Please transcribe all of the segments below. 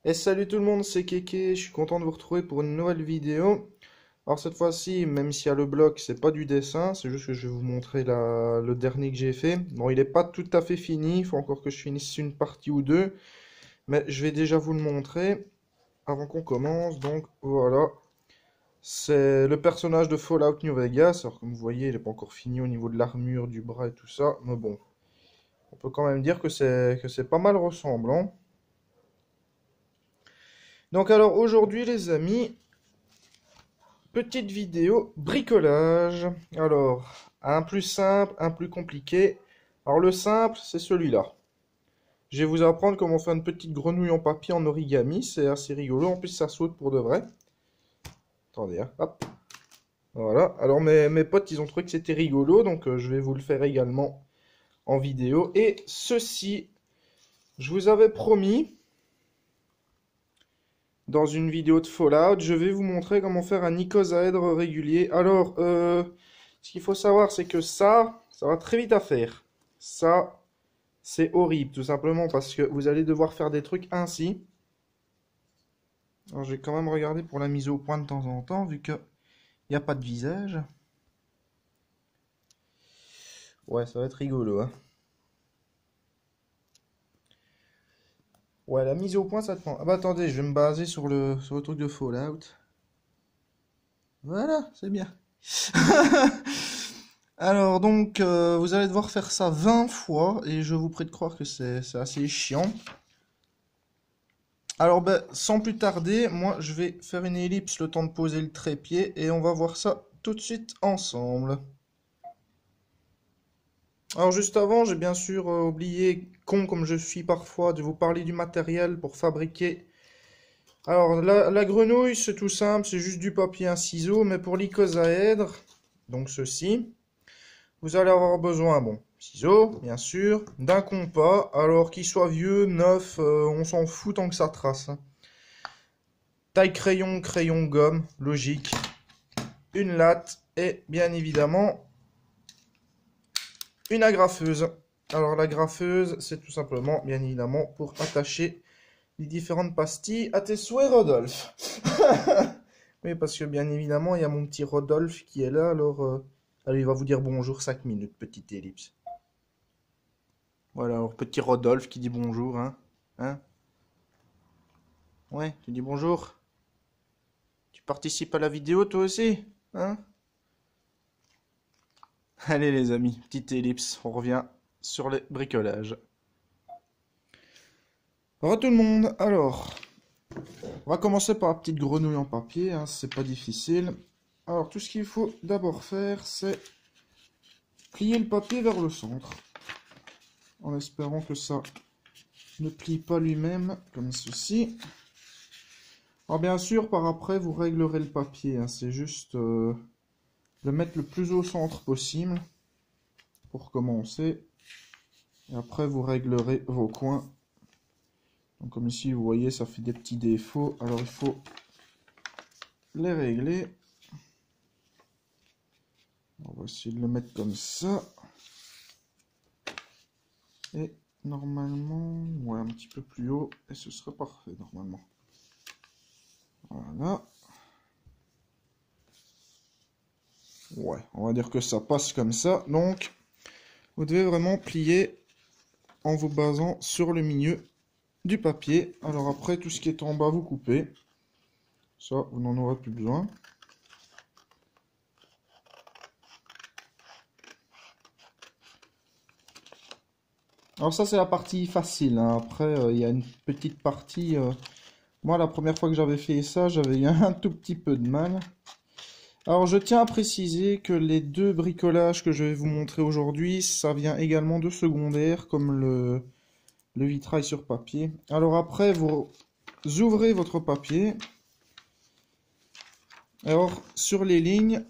Et salut tout le monde, c'est Kéké, je suis content de vous retrouver pour une nouvelle vidéo. Alors cette fois-ci, même s'il y a le bloc, c'est pas du dessin, c'est juste que je vais vous montrer le dernier que j'ai fait. Bon, il n'est pas tout à fait fini, il faut encore que je finisse une partie ou deux, mais je vais déjà vous le montrer avant qu'on commence. Donc voilà, c'est le personnage de Fallout New Vegas. Alors comme vous voyez, il n'est pas encore fini au niveau de l'armure, du bras et tout ça, mais bon, on peut quand même dire que c'est pas mal ressemblant. Donc alors aujourd'hui les amis, petite vidéo bricolage. Alors, un plus simple, un plus compliqué. Alors le simple, c'est celui-là. Je vais vous apprendre comment faire une petite grenouille en papier en origami. C'est assez rigolo, en plus ça saute pour de vrai. Attendez, hein. Hop. Voilà, alors mes potes, ils ont trouvé que c'était rigolo, donc je vais vous le faire également en vidéo. Et ceci, je vous avais promis, dans une vidéo de Fallout, je vais vous montrer comment faire un icosaèdre régulier. Alors, ce qu'il faut savoir, c'est que ça va très vite à faire. Ça, c'est horrible, tout simplement, parce que vous allez devoir faire des trucs ainsi. Alors, je vais quand même regarder pour la mise au point de temps en temps, vu qu'il n'y a pas de visage. Ouais, ça va être rigolo, hein. Ouais, la mise au point, ça te prend. Ah bah attendez, je vais me baser sur le truc de Fallout. Voilà, c'est bien. Alors donc, vous allez devoir faire ça 20 fois, et je vous prie de croire que c'est assez chiant. Alors ben, sans plus tarder, moi je vais faire une ellipse le temps de poser le trépied, et on va voir ça tout de suite ensemble. Alors juste avant, j'ai bien sûr oublié, con comme je suis parfois, de vous parler du matériel pour fabriquer. Alors la grenouille, c'est tout simple, c'est juste du papier, un ciseau, mais pour l'icosaèdre, donc ceci, vous allez avoir besoin, bon, ciseaux, bien sûr, d'un compas, alors qu'il soit vieux, neuf, on s'en fout tant que ça trace, hein. Taille crayon, crayon, gomme, logique, une latte et bien évidemment une agrafeuse. Alors l'agrafeuse, c'est tout simplement, bien évidemment, pour attacher les différentes pastilles à tes souhaits, Rodolphe. Oui, parce que bien évidemment, il y a mon petit Rodolphe qui est là, alors allez, il va vous dire bonjour 5 minutes, petite ellipse. Voilà, alors petit Rodolphe qui dit bonjour, hein. Hein? Ouais, tu dis bonjour. Tu participes à la vidéo toi aussi, hein? Allez les amis, petite ellipse, on revient sur les bricolages. Bonjour tout le monde, alors, on va commencer par la petite grenouille en papier, hein, c'est pas difficile. Alors tout ce qu'il faut d'abord faire, c'est plier le papier vers le centre, en espérant que ça ne plie pas lui-même, comme ceci. Alors bien sûr, par après, vous réglerez le papier, hein, c'est juste de le mettre le plus au centre possible, pour commencer. Et après, vous réglerez vos coins. Donc comme ici, vous voyez, ça fait des petits défauts, alors il faut les régler. On va essayer de le mettre comme ça. Et normalement, ouais, un petit peu plus haut, et ce serait parfait normalement. Voilà. Ouais, on va dire que ça passe comme ça. Donc, vous devez vraiment plier en vous basant sur le milieu du papier. Alors après, tout ce qui est en bas, vous coupez. Ça, vous n'en aurez plus besoin. Alors ça, c'est la partie facile, hein. Après, il y a une petite partie... Moi, la première fois que j'avais fait ça, j'avais eu un tout petit peu de mal. Alors, je tiens à préciser que les deux bricolages que je vais vous montrer aujourd'hui, ça vient également de secondaire, comme le vitrail sur papier. Alors après, vous ouvrez votre papier. Alors, sur les lignes,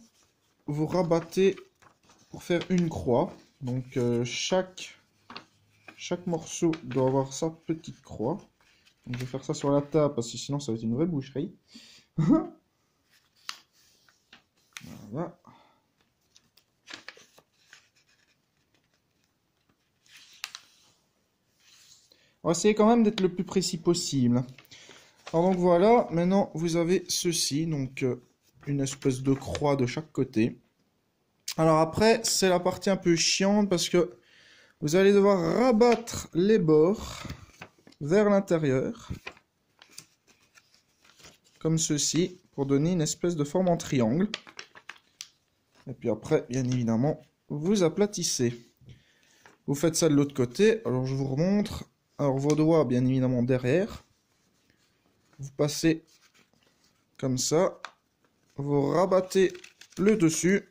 vous rabattez pour faire une croix. Donc, chaque morceau doit avoir sa petite croix. Donc, je vais faire ça sur la table parce que sinon ça va être une vraie boucherie. Voilà. On va essayer quand même d'être le plus précis possible. Alors donc voilà, maintenant vous avez ceci, donc une espèce de croix de chaque côté. Alors après, c'est la partie un peu chiante parce que vous allez devoir rabattre les bords vers l'intérieur, comme ceci, pour donner une espèce de forme en triangle. Et puis après, bien évidemment, vous aplatissez. Vous faites ça de l'autre côté, alors je vous remontre. Alors vos doigts, bien évidemment, derrière. Vous passez comme ça. Vous rabattez le dessus.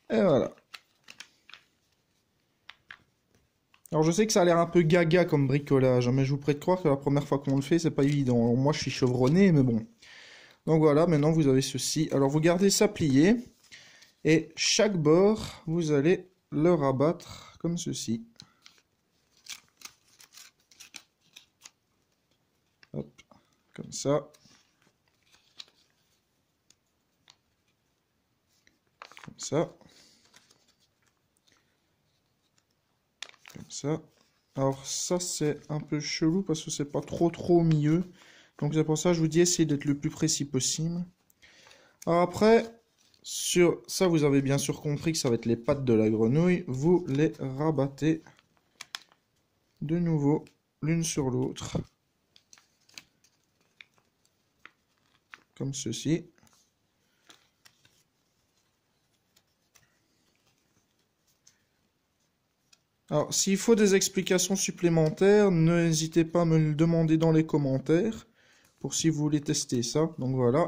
Et voilà. Alors je sais que ça a l'air un peu gaga comme bricolage, mais je vous prie de croire que la première fois qu'on le fait, c'est pas évident. Alors, moi je suis chevronné, mais bon. Donc voilà, maintenant vous avez ceci. Alors vous gardez ça plié, et chaque bord, vous allez le rabattre comme ceci. Hop, comme ça. Comme ça. Comme ça. Alors ça c'est un peu chelou parce que c'est pas trop au milieu. Donc c'est pour ça que je vous dis essayez d'être le plus précis possible. Alors après, sur ça vous avez bien sûr compris que ça va être les pattes de la grenouille. Vous les rabattez de nouveau l'une sur l'autre. Comme ceci. Alors, s'il faut des explications supplémentaires, n'hésitez pas à me le demander dans les commentaires pour si vous voulez tester ça. Donc voilà,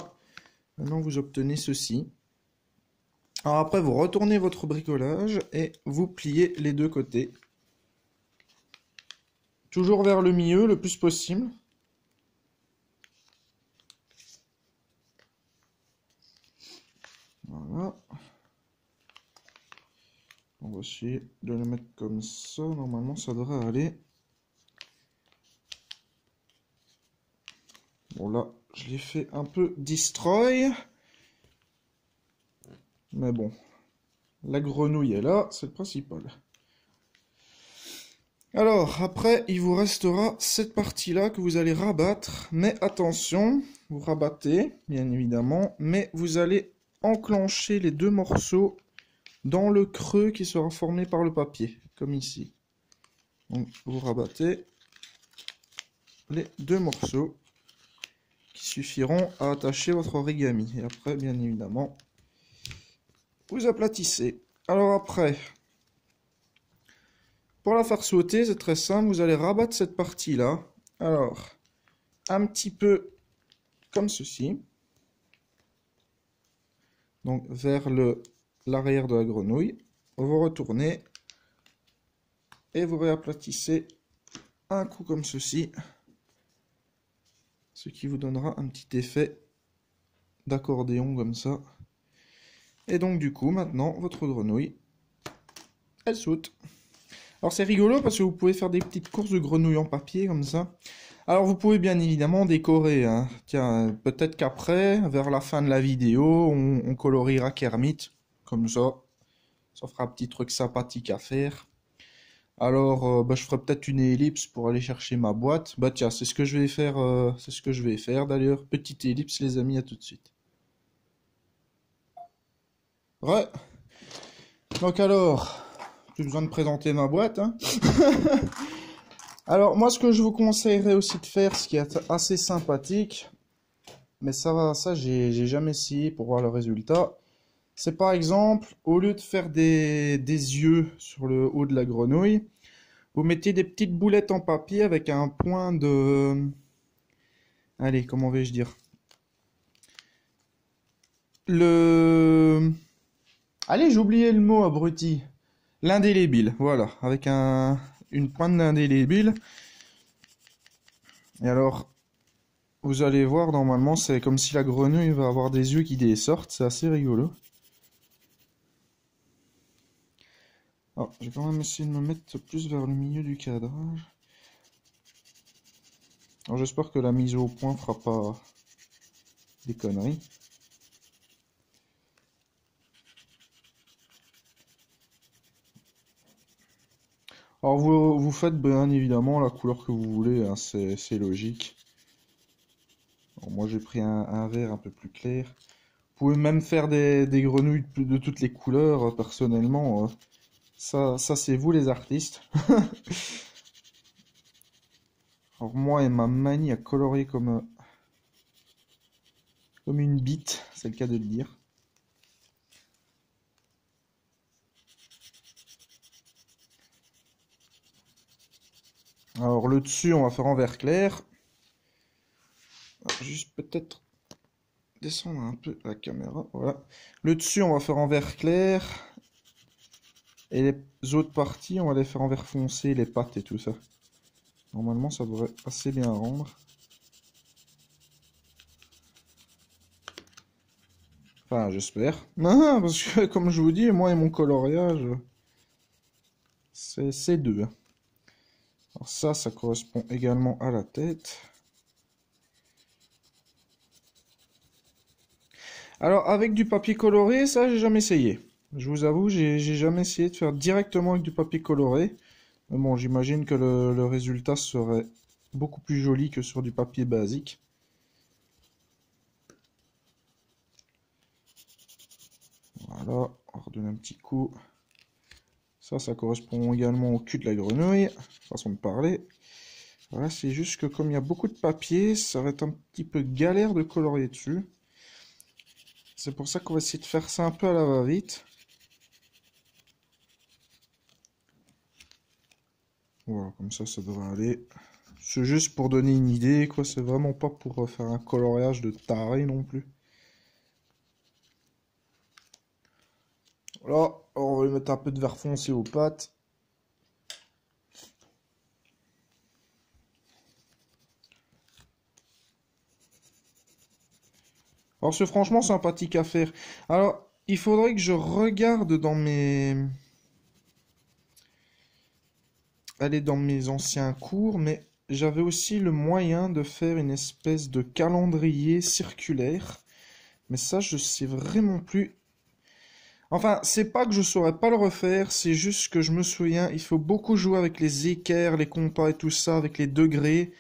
maintenant vous obtenez ceci. Alors après, vous retournez votre bricolage et vous pliez les deux côtés. Toujours vers le milieu le plus possible. Voilà. On va essayer de le mettre comme ça. Normalement, ça devrait aller. Bon, là, je l'ai fait un peu destroy. Mais bon, la grenouille est là, c'est le principal. Alors, après, il vous restera cette partie-là que vous allez rabattre. Mais attention, vous rabattez, bien évidemment. Mais vous allez enclencher les deux morceaux dans le creux qui sera formé par le papier, comme ici. Donc, vous rabattez les deux morceaux qui suffiront à attacher votre origami. Et après, bien évidemment, vous aplatissez. Alors après, pour la faire sauter, c'est très simple. Vous allez rabattre cette partie-là. Alors, un petit peu comme ceci. Donc, vers l'arrière de la grenouille. Vous retournez et vous réaplatissez un coup comme ceci. Ce qui vous donnera un petit effet d'accordéon comme ça. Et donc du coup, maintenant, votre grenouille, elle saute. Alors c'est rigolo parce que vous pouvez faire des petites courses de grenouilles en papier comme ça. Alors vous pouvez bien évidemment décorer. Hein. Tiens, peut-être qu'après, vers la fin de la vidéo, on coloriera Kermit. Comme ça, ça fera un petit truc sympathique à faire. Alors, je ferai peut-être une ellipse pour aller chercher ma boîte. Bah tiens, c'est ce que je vais faire. C'est ce que je vais faire d'ailleurs. Petite ellipse, les amis, à tout de suite. Ouais. Donc alors, plus besoin de présenter ma boîte. Hein. Alors, moi, ce que je vous conseillerais aussi de faire, ce qui est assez sympathique, mais ça j'ai jamais essayé pour voir le résultat, c'est par exemple, au lieu de faire des yeux sur le haut de la grenouille, vous mettez des petites boulettes en papier avec un point de... Allez, comment vais-je dire? Allez, j'ai oublié le mot, abruti. L'indélébile, voilà, avec une pointe d'indélébile. Et alors, vous allez voir, normalement, c'est comme si la grenouille va avoir des yeux qui dessortent, c'est assez rigolo. Alors, je vais quand même essayer de me mettre plus vers le milieu du cadrage. Alors, j'espère que la mise au point fera pas des conneries. Alors vous faites bien évidemment la couleur que vous voulez, hein, c'est logique. Alors, moi j'ai pris un vert un peu plus clair. Vous pouvez même faire des grenouilles de toutes les couleurs, personnellement. Ça c'est vous les artistes. Alors moi et ma manie à colorier comme une bite, c'est le cas de le dire. Alors le dessus, on va faire en vert clair. Alors, juste peut-être descendre un peu la caméra, voilà. Le dessus, on va faire en vert clair. Et les autres parties, on va les faire en vert foncé, les pattes et tout ça. Normalement, ça devrait assez bien rendre. Enfin, j'espère. Non, parce que comme je vous dis, moi et mon coloriage, c'est deux. Alors ça correspond également à la tête. Alors, avec du papier coloré, ça, j'ai jamais essayé. Je vous avoue, j'ai jamais essayé de faire directement avec du papier coloré. Mais bon, j'imagine que le résultat serait beaucoup plus joli que sur du papier basique. Voilà, on va redonner un petit coup. Ça correspond également au cul de la grenouille, façon de parler. Voilà, c'est juste que comme il y a beaucoup de papier, ça va être un petit peu galère de colorier dessus. C'est pour ça qu'on va essayer de faire ça un peu à la va-vite. Voilà, comme ça devrait aller. C'est juste pour donner une idée, quoi. C'est vraiment pas pour faire un coloriage de taré non plus. Voilà, on va lui mettre un peu de vert foncé aux pattes. Alors c'est franchement sympathique à faire. Alors, il faudrait que je regarde dans mes... Aller dans mes anciens cours, mais j'avais aussi le moyen de faire une espèce de calendrier circulaire. Mais ça, je sais vraiment plus. Enfin, c'est pas que je saurais pas le refaire, c'est juste que je me souviens, il faut beaucoup jouer avec les équerres, les compas et tout ça, avec les degrés.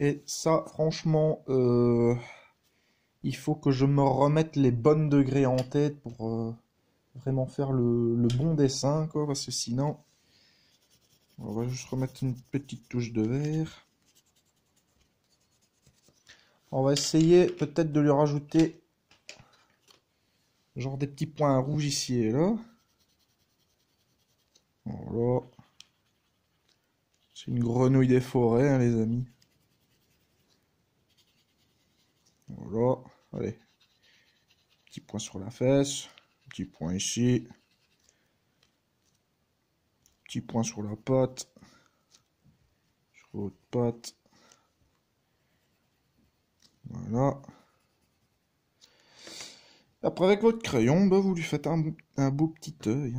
Et ça, franchement, il faut que je me remette les bons degrés en tête pour vraiment faire le bon dessin, quoi, parce que sinon... On va juste remettre une petite touche de vert. On va essayer peut-être de lui rajouter genre des petits points rouges ici et là. Voilà. C'est une grenouille des forêts, hein, les amis. Voilà. Allez. Petit point sur la fesse. Petit point ici. Petit point sur la patte. Sur l'autre patte. Voilà. Après, avec votre crayon, bah, vous lui faites un beau petit œil.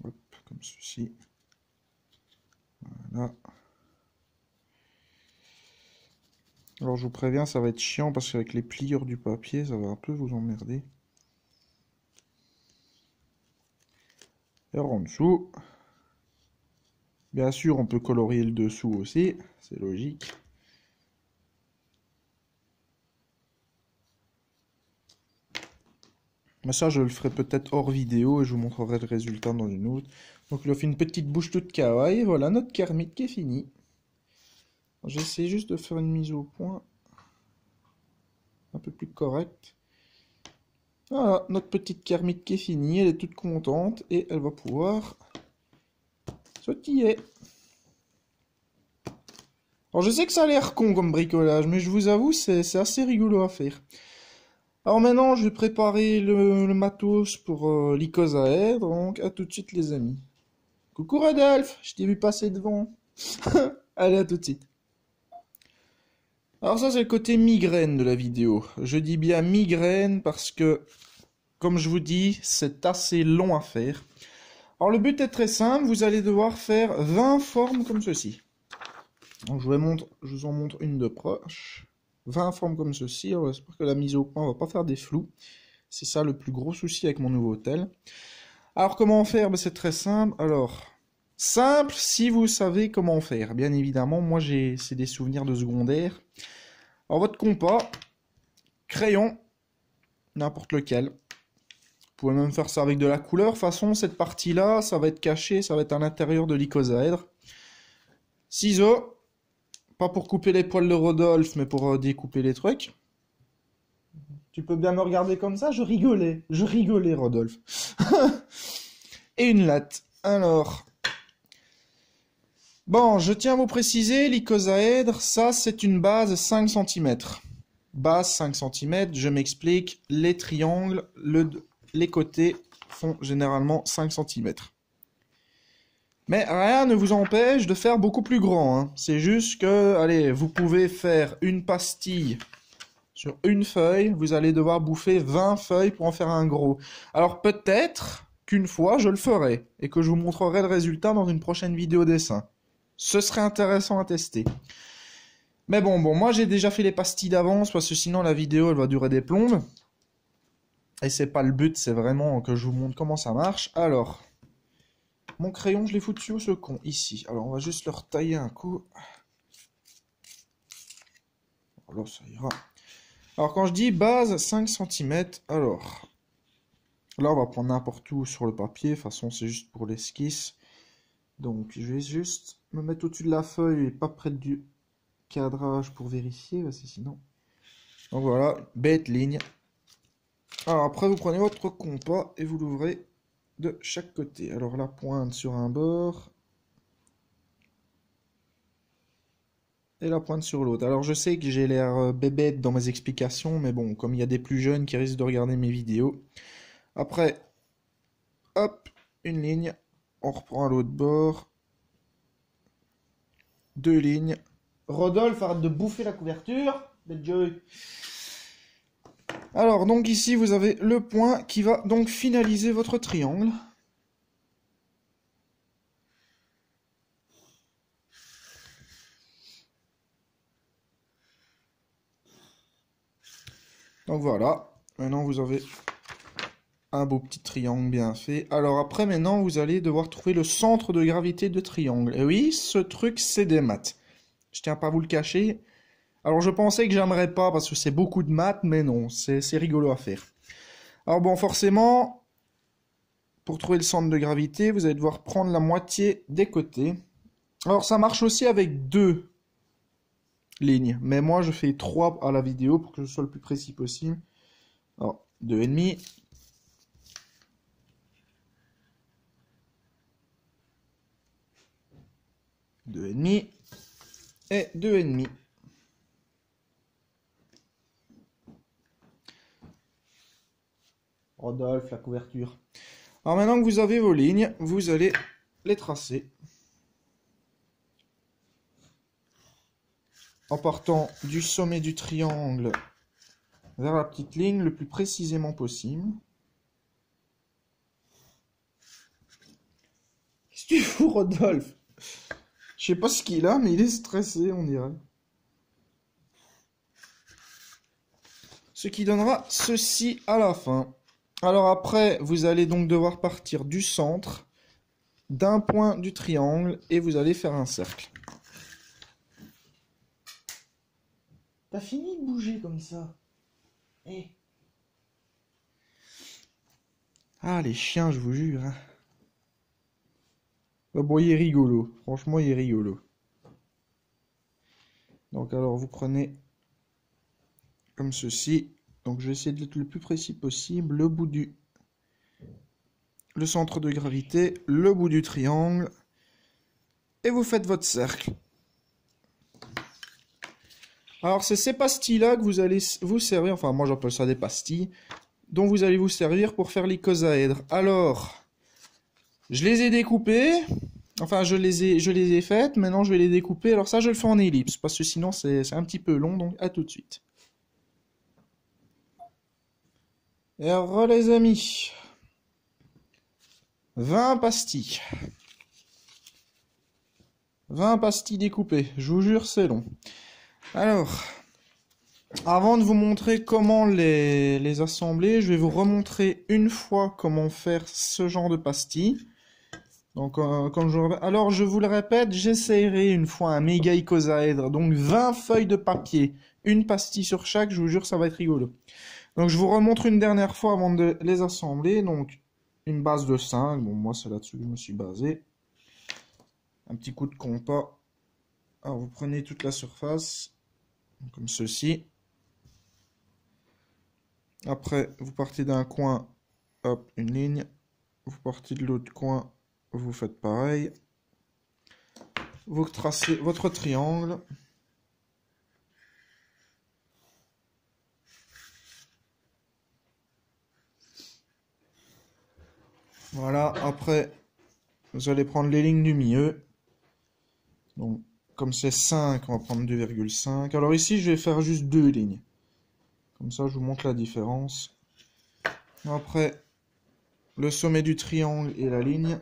Hop, comme ceci. Voilà. Alors je vous préviens, ça va être chiant parce qu'avec les pliures du papier, ça va un peu vous emmerder. Et en dessous, bien sûr, on peut colorier le dessous aussi, c'est logique. Mais ça, je le ferai peut-être hors vidéo et je vous montrerai le résultat dans une autre. Donc il a fait une petite bouche toute kawaii, et voilà notre Kermit qui est fini. J'essaie juste de faire une mise au point un peu plus correcte. Voilà, notre petite Kermit qui est finie, elle est toute contente et elle va pouvoir sautiller. Alors je sais que ça a l'air con comme bricolage, mais je vous avoue, c'est assez rigolo à faire. Alors maintenant, je vais préparer le matos pour l'icosaèdre, donc à tout de suite les amis. Coucou Rodolphe, je t'ai vu passer devant. Allez, à tout de suite. Alors ça, c'est le côté migraine de la vidéo. Je dis bien migraine parce que, comme je vous dis, c'est assez long à faire. Alors le but est très simple, vous allez devoir faire 20 formes comme ceci. Donc, je vous en montre une de proche. 20 formes comme ceci. Alors, j'espère que la mise au point va pas faire des flous. C'est ça le plus gros souci avec mon nouveau hôtel. Alors, comment faire? Ben, c'est très simple. Alors, simple si vous savez comment faire. Bien évidemment, moi, c'est des souvenirs de secondaire. Alors, votre compas, crayon, n'importe lequel. Vous pouvez même faire ça avec de la couleur. De toute façon, cette partie-là, ça va être caché, ça va être à l'intérieur de l'icosaèdre. Ciseaux, pas pour couper les poils de Rodolphe, mais pour découper les trucs. Tu peux bien me regarder comme ça, je rigolais, Rodolphe. Et une latte. Alors, bon, je tiens à vous préciser, l'icosaèdre, ça c'est une base 5 cm. Base 5 cm, je m'explique, les triangles, les côtés font généralement 5 cm. Mais rien ne vous empêche de faire beaucoup plus grand. Hein. C'est juste que, allez, vous pouvez faire une pastille sur une feuille, vous allez devoir bouffer 20 feuilles pour en faire un gros. Alors peut-être qu'une fois je le ferai et que je vous montrerai le résultat dans une prochaine vidéo dessin. Ce serait intéressant à tester. Mais bon, moi j'ai déjà fait les pastilles d'avance parce que sinon la vidéo elle va durer des plombes. Et c'est pas le but, c'est vraiment que je vous montre comment ça marche. Alors, mon crayon je l'ai foutu où ce con? Ici. Alors on va juste le retailler un coup. Alors ça ira. Alors quand je dis base 5 cm, alors là on va prendre n'importe où sur le papier, de toute façon c'est juste pour l'esquisse. Donc je vais juste me mettre au-dessus de la feuille et pas près du cadrage pour vérifier, parce que sinon... Donc voilà, bête ligne. Alors après vous prenez votre compas et vous l'ouvrez de chaque côté. Alors la pointe sur un bord. Et la pointe sur l'autre. Alors je sais que j'ai l'air bébête dans mes explications, mais bon, comme il y a des plus jeunes qui risquent de regarder mes vidéos. Après, hop, une ligne, on reprend à l'autre bord. 2 lignes. Rodolphe, arrête de bouffer la couverture. Alors donc ici vous avez le point qui va donc finaliser votre triangle. Donc voilà, maintenant vous avez un beau petit triangle bien fait. Alors après, maintenant, vous allez devoir trouver le centre de gravité de triangle. Et oui, ce truc, c'est des maths. Je tiens pas à vous le cacher. Alors je pensais que j'aimerais pas parce que c'est beaucoup de maths, mais non, c'est rigolo à faire. Alors bon, forcément, pour trouver le centre de gravité, vous allez devoir prendre la moitié des côtés. Alors ça marche aussi avec 2 lignes, mais moi je fais 3 à la vidéo pour que je sois le plus précis possible. Alors, 2,5. Deux et demi et 2,5. Rodolphe, la couverture. Alors maintenant que vous avez vos lignes, vous allez les tracer. En partant du sommet du triangle vers la petite ligne le plus précisément possible. Qu'est-ce que tu fous, Rodolphe? Je sais pas ce qu'il a, mais il est stressé, on dirait. Ce qui donnera ceci à la fin. Alors après, vous allez donc devoir partir du centre, d'un point du triangle, et vous allez faire un cercle. T'as fini de bouger comme ça? Eh. Ah, les chiens, je vous jure. Hein. Bon, il est rigolo. Franchement, il est rigolo. Donc alors, vous prenez comme ceci. Donc je vais essayer d'être le plus précis possible. Le bout du... le centre de gravité, le bout du triangle. Et vous faites votre cercle. Alors c'est ces pastilles-là que vous allez vous servir, enfin moi j'appelle ça des pastilles, dont vous allez vous servir pour faire l'icosaèdre. Alors, je les ai découpées, enfin je les ai faites, maintenant je vais les découper. Alors ça je le fais en ellipse, parce que sinon c'est un petit peu long, donc à tout de suite. Et alors les amis, 20 pastilles. 20 pastilles découpées, je vous jure c'est long. Alors, Avant de vous montrer comment les assembler, je vais vous remontrer une fois comment faire ce genre de pastilles. Donc, alors, je vous le répète, j'essayerai une fois un méga icosaèdre, donc 20 feuilles de papier, une pastille sur chaque, je vous jure, ça va être rigolo. Donc, je vous remontre une dernière fois avant de les assembler. Donc, une base de 5, bon, moi, c'est là-dessus que je me suis basé. Un petit coup de compas. Alors, vous prenez toute la surface, comme ceci. Après, vous partez d'un coin, hop, une ligne. Vous partez de l'autre coin, vous faites pareil. Vous tracez votre triangle. Voilà, après, vous allez prendre les lignes du milieu. Donc, comme c'est 5, on va prendre 2,5. Alors ici, je vais faire juste 2 lignes. Comme ça, je vous montre la différence. Après, le sommet du triangle et la ligne.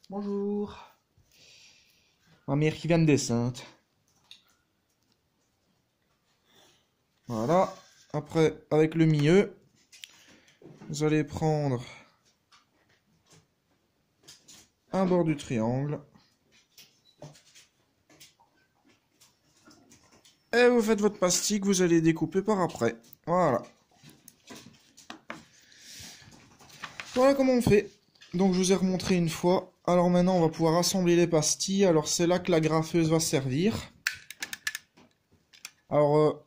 Bonjour. Ma mère qui vient de descendre. Voilà. Après, avec le milieu, vous allez prendre un bord du triangle. Et vous faites votre pastille que vous allez découper par après. Voilà. Voilà comment on fait. Donc je vous ai remontré une fois. Alors maintenant on va pouvoir assembler les pastilles. Alors c'est là que la graffeuse va servir. Alors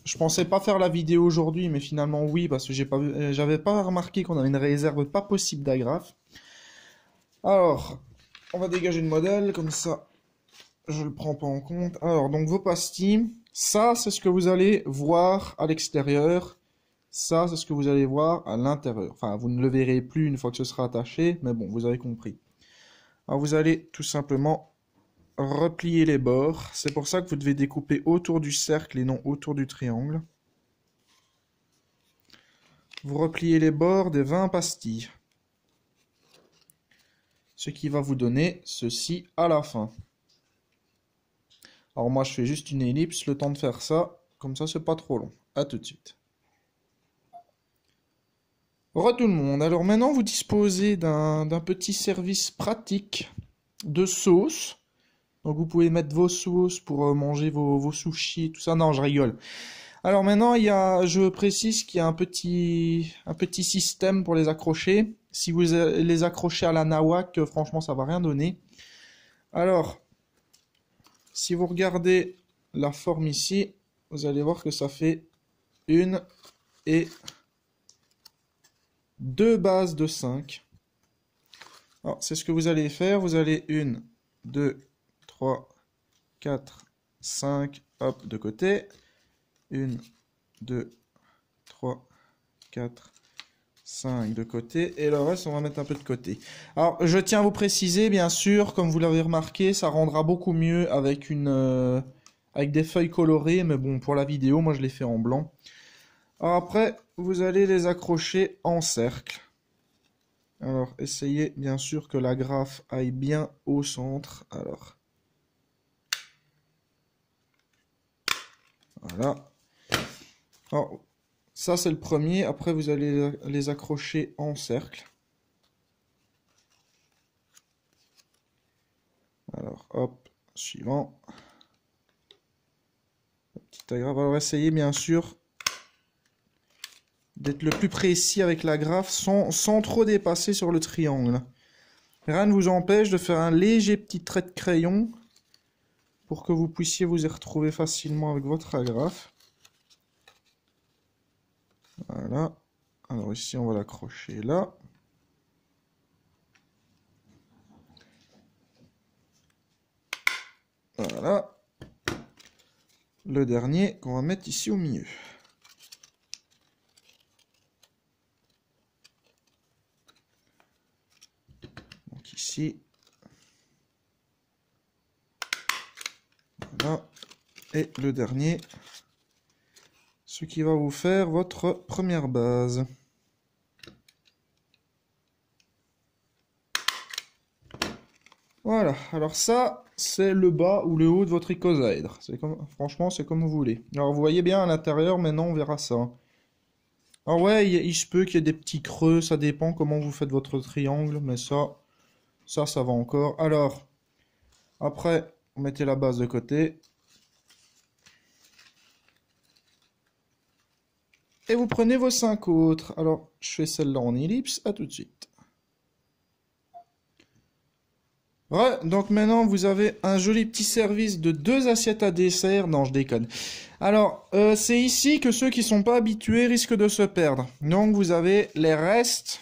je pensais pas faire la vidéo aujourd'hui, mais finalement oui, parce que j'avais pas remarqué qu'on avait une réserve pas possible d'agrafe. Alors, on va dégager le modèle, comme ça je le prends pas en compte. Alors donc vos pastilles, ça c'est ce que vous allez voir à l'extérieur. Ça, c'est ce que vous allez voir à l'intérieur. Enfin, vous ne le verrez plus une fois que ce sera attaché, mais bon, vous avez compris. Alors, vous allez tout simplement replier les bords. C'est pour ça que vous devez découper autour du cercle et non autour du triangle. Vous repliez les bords des 20 pastilles. Ce qui va vous donner ceci à la fin. Alors, moi, je fais juste une ellipse, le temps de faire ça. Comme ça, c'est pas trop long. À tout de suite. Bonjour tout le monde, alors maintenant vous disposez d'un petit service pratique de sauce. Donc vous pouvez mettre vos sauces pour manger vos sushis, tout ça. Non, je rigole. Alors maintenant, je précise qu'il y a un petit système pour les accrocher. Si vous les accrochez à la nawak, franchement ça va rien donner. Alors, si vous regardez la forme ici, vous allez voir que ça fait une et 2 bases de 5. Alors, c'est ce que vous allez faire. Vous allez 1, 2, 3, 4, 5, hop, de côté. 1, 2, 3, 4, 5 de côté. Et le reste, on va mettre un peu de côté. Alors, je tiens à vous préciser, bien sûr, comme vous l'avez remarqué, ça rendra beaucoup mieux avec avec des feuilles colorées. Mais bon, pour la vidéo, moi, je l'ai fait en blanc. Alors après, vous allez les accrocher en cercle. Alors, essayez bien sûr que la graffe aille bien au centre. Alors, voilà. Alors, ça c'est le premier. Après, vous allez les accrocher en cercle. Alors, hop, suivant. Petite agrafe. Alors, essayez bien sûr d'être le plus précis avec la graffe sans trop dépasser sur le triangle. Rien ne vous empêche de faire un léger petit trait de crayon pour que vous puissiez vous y retrouver facilement avec votre agrafe. Voilà. Alors ici, on va l'accrocher là. Voilà. Le dernier qu'on va mettre ici au milieu. Donc ici. Voilà. Et le dernier. Ce qui va vous faire votre première base. Voilà. Alors ça, c'est le bas ou le haut de votre icosaèdre. Franchement, c'est comme vous voulez. Alors, vous voyez bien à l'intérieur, maintenant, on verra ça. Alors ouais, il se peut qu'il y ait des petits creux, ça dépend comment vous faites votre triangle, mais ça va encore. Alors, après, vous mettez la base de côté. Et vous prenez vos 5 autres. Alors, je fais celle-là en ellipse, à tout de suite. Ouais, donc maintenant vous avez un joli petit service de 2 assiettes à dessert. Non, je déconne. Alors, c'est ici que ceux qui sont pas habitués risquent de se perdre. Donc vous avez les restes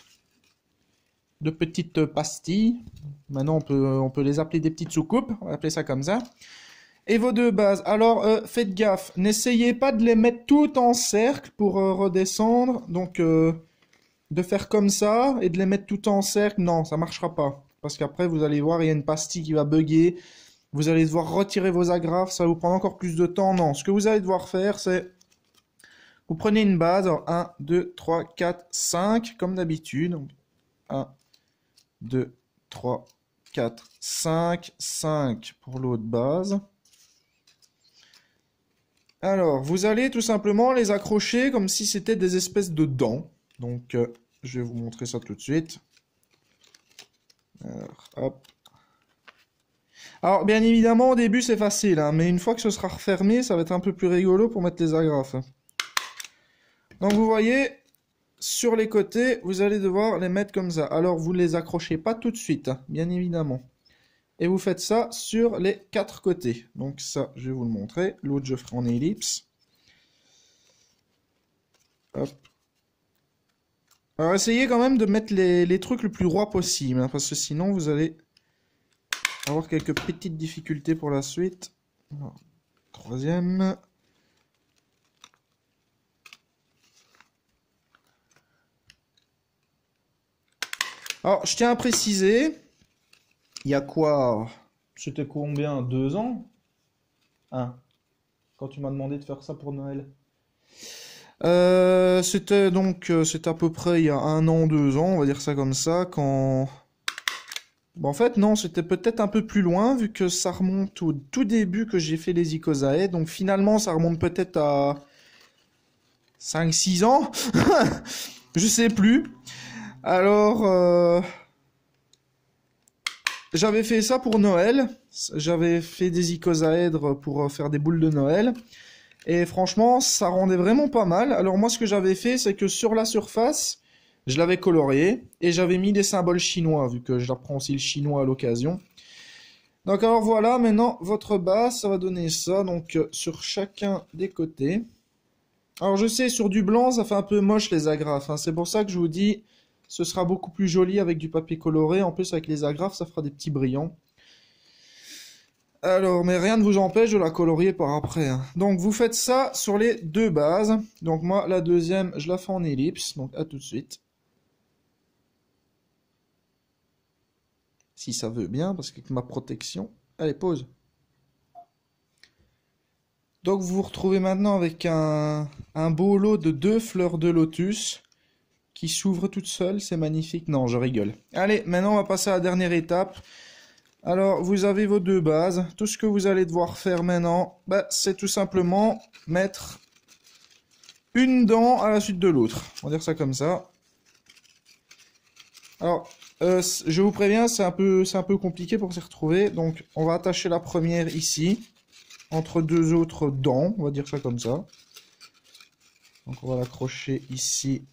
de petites pastilles. Maintenant on peut les appeler des petites soucoupes, on va appeler ça comme ça. Et vos 2 bases. Alors faites gaffe, n'essayez pas de les mettre toutes en cercle pour redescendre. Donc de faire comme ça et de les mettre toutes en cercle, non, ça marchera pas. Parce qu'après, vous allez voir, il y a une pastille qui va bugger. Vous allez devoir retirer vos agrafes, ça va vous prendre encore plus de temps. Non, ce que vous allez devoir faire, c'est... Vous prenez une base, alors 1, 2, 3, 4, 5, comme d'habitude. 1, 2, 3, 4, 5, 5 pour l'autre base. Alors, vous allez tout simplement les accrocher comme si c'était des espèces de dents. Donc, je vais vous montrer ça tout de suite. Alors, hop. Alors, bien évidemment, au début, c'est facile, hein, mais une fois que ce sera refermé, ça va être un peu plus rigolo pour mettre les agrafes. Donc, vous voyez, sur les côtés, vous allez devoir les mettre comme ça. Alors, vous ne les accrochez pas tout de suite, hein, bien évidemment. Et vous faites ça sur les 4 côtés. Donc, ça, je vais vous le montrer. L'autre, je ferai en ellipse. Hop. Alors, essayez quand même de mettre les trucs le plus droit possible, hein, parce que sinon, vous allez avoir quelques petites difficultés pour la suite. Alors, 3e. Alors, je tiens à préciser, il y a quoi? C'était combien? 2 ans? Hein? Quand tu m'as demandé de faire ça pour Noël. C'était donc, c'est à peu près il y a 1 an, 2 ans, on va dire ça comme ça, quand... Bon, en fait, non, c'était peut-être un peu plus loin, vu que ça remonte au tout début que j'ai fait les icosae, donc finalement, ça remonte peut-être à 5-6 ans, je sais plus. Alors, j'avais fait ça pour Noël, j'avais fait des icosaèdres pour faire des boules de Noël, et franchement, ça rendait vraiment pas mal. Alors moi, ce que j'avais fait, c'est que sur la surface, je l'avais colorié, et j'avais mis des symboles chinois, vu que j'apprends aussi le chinois à l'occasion. Donc alors voilà, maintenant, votre base, ça va donner ça, donc sur chacun des côtés. Alors je sais, sur du blanc, ça fait un peu moche les agrafes, hein. C'est pour ça que je vous dis, ce sera beaucoup plus joli avec du papier coloré. En plus, avec les agrafes, ça fera des petits brillants. Alors, mais rien ne vous empêche de la colorier par après, hein. Donc, vous faites ça sur les 2 bases. Donc, moi, la deuxième, je la fais en ellipse. Donc, à tout de suite. Si ça veut bien, parce qu'avec ma protection... Allez, pause. Donc, vous vous retrouvez maintenant avec un beau lot de 2 fleurs de lotus qui s'ouvrent toutes seules. C'est magnifique. Non, je rigole. Allez, maintenant, on va passer à la dernière étape. Alors, vous avez vos 2 bases. Tout ce que vous allez devoir faire maintenant, bah, c'est tout simplement mettre une dent à la suite de l'autre. On va dire ça comme ça. Alors, je vous préviens, c'est un peu compliqué pour s'y retrouver. Donc, on va attacher la première ici, entre 2 autres dents. On va dire ça comme ça. Donc, on va l'accrocher ici.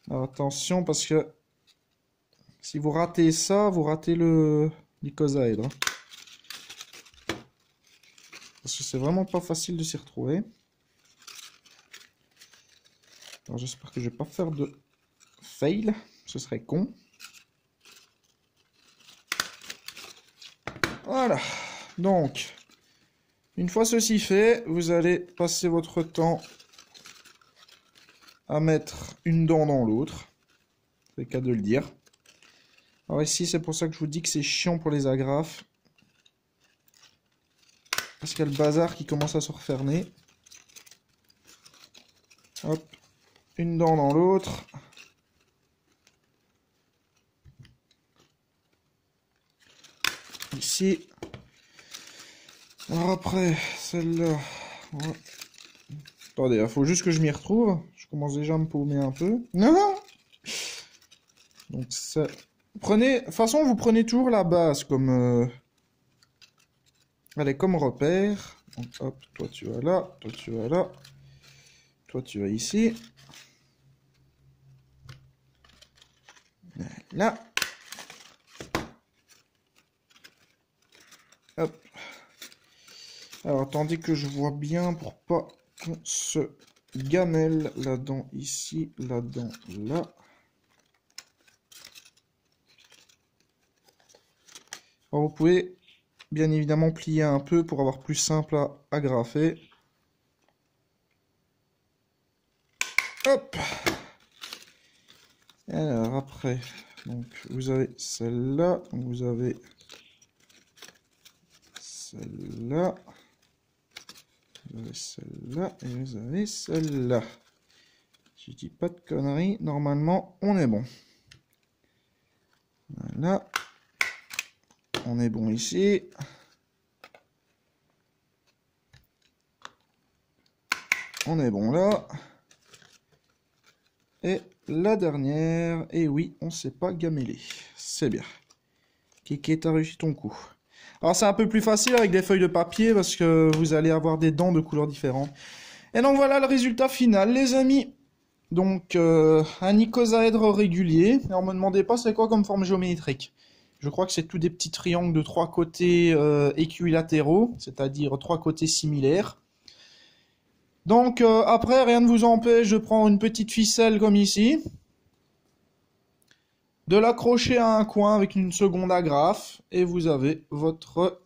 Alors, attention, parce que si vous ratez ça, vous ratez l'icosaèdre. Parce que c'est vraiment pas facile de s'y retrouver. Alors j'espère que je vais pas faire de fail. Ce serait con. Voilà. Donc, une fois ceci fait, vous allez passer votre temps à mettre une dent dans l'autre. C'est le cas de le dire. Alors ici, c'est pour ça que je vous dis que c'est chiant pour les agrafes. Parce qu'il y a le bazar qui commence à se refermer. Hop. Une dent dans l'autre. ici. Alors après, celle-là... Ouais. Attendez, il faut juste que je m'y retrouve. Je commence déjà à me paumer un peu. Non. Donc ça... Prenez... De toute façon, vous prenez toujours la base comme... Allez, comme repère. Donc hop, toi tu vas là, toi tu vas là. Toi tu vas ici. Là. Hop. Alors, attendez que je vois bien pour pas qu'on se gamelle là-dedans, ici, là-dedans, là. Alors, vous pouvez bien évidemment plier un peu pour avoir plus simple à agrafer. Hop. Alors, après, donc, vous avez celle-là, vous avez celle-là. Vous avez celle-là et vous avez celle-là. Si je dis pas de conneries, normalement on est bon. Voilà. On est bon ici. On est bon là. Et la dernière. Et oui, on s'est pas gamellé. C'est bien. Kiki, t'as réussi ton coup. Alors c'est un peu plus facile avec des feuilles de papier parce que vous allez avoir des dents de couleurs différentes. Et donc voilà le résultat final les amis. Donc un icosaèdre régulier. Alors me demandez pas c'est quoi comme forme géométrique. Je crois que c'est tous des petits triangles de 3 côtés équilatéraux, c'est-à-dire 3 côtés similaires. Donc après rien ne vous empêche de prendre une petite ficelle comme ici. De l'accrocher à un coin avec une seconde agrafe et vous avez votre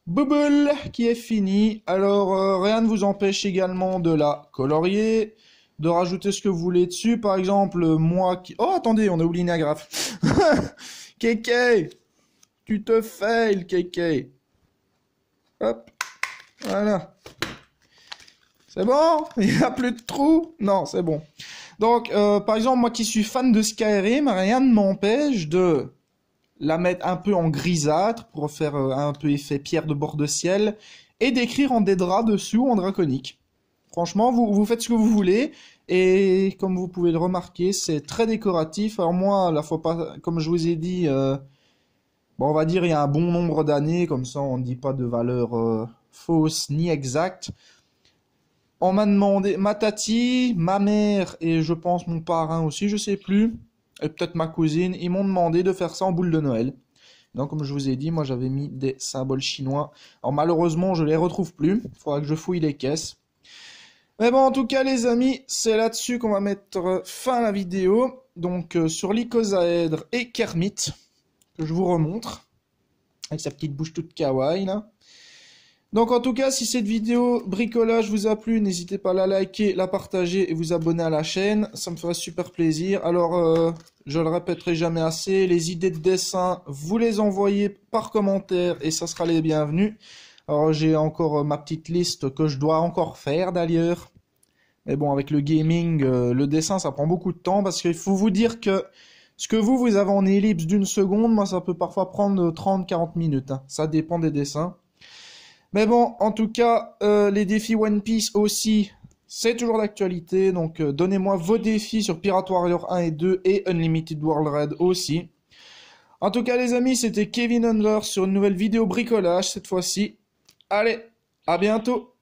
bouboule qui est fini. Alors rien ne vous empêche également de la colorier, de rajouter ce que vous voulez dessus. Par exemple moi qui... Oh attendez, on a oublié une agrafe. Kéké, tu te fail Kéké. Hop, voilà. C'est bon? Il n'y a plus de trous? Non, c'est bon. Donc, par exemple, moi qui suis fan de Skyrim, rien ne m'empêche de la mettre un peu en grisâtre pour faire un peu effet pierre de bord de ciel et d'écrire en Daedra dessus ou en draconique. Franchement, vous faites ce que vous voulez et comme vous pouvez le remarquer, c'est très décoratif. Alors moi, la fois pas, comme je vous ai dit, bon, on va dire il y a un bon nombre d'années, comme ça on ne dit pas de valeur fausse ni exacte. On m'a demandé, ma tati, ma mère et je pense mon parrain aussi, je sais plus, et peut-être ma cousine, ils m'ont demandé de faire ça en boule de Noël. Donc comme je vous ai dit, moi j'avais mis des symboles chinois. Alors malheureusement je les retrouve plus, il faudra que je fouille les caisses. Mais bon en tout cas les amis, c'est là-dessus qu'on va mettre fin à la vidéo. Donc sur l'icosaèdre et Kermit, que je vous remontre, avec sa petite bouche toute kawaii là. Donc en tout cas, si cette vidéo bricolage vous a plu, n'hésitez pas à la liker, la partager et vous abonner à la chaîne. Ça me ferait super plaisir. Alors, je le répéterai jamais assez, les idées de dessin, vous les envoyez par commentaire et ça sera les bienvenus. Alors j'ai encore ma petite liste que je dois encore faire d'ailleurs. Mais bon, avec le gaming, le dessin, ça prend beaucoup de temps parce qu'il faut vous dire que ce que vous avez en ellipse d'une seconde, moi ça peut parfois prendre 30-40 minutes. Hein. Ça dépend des dessins. Mais bon, en tout cas, les défis One Piece aussi, c'est toujours d'actualité. Donc, donnez-moi vos défis sur Pirate Warrior 1 et 2 et Unlimited World Raid aussi. En tout cas, les amis, c'était Kevin Handler sur une nouvelle vidéo bricolage cette fois-ci. Allez, à bientôt!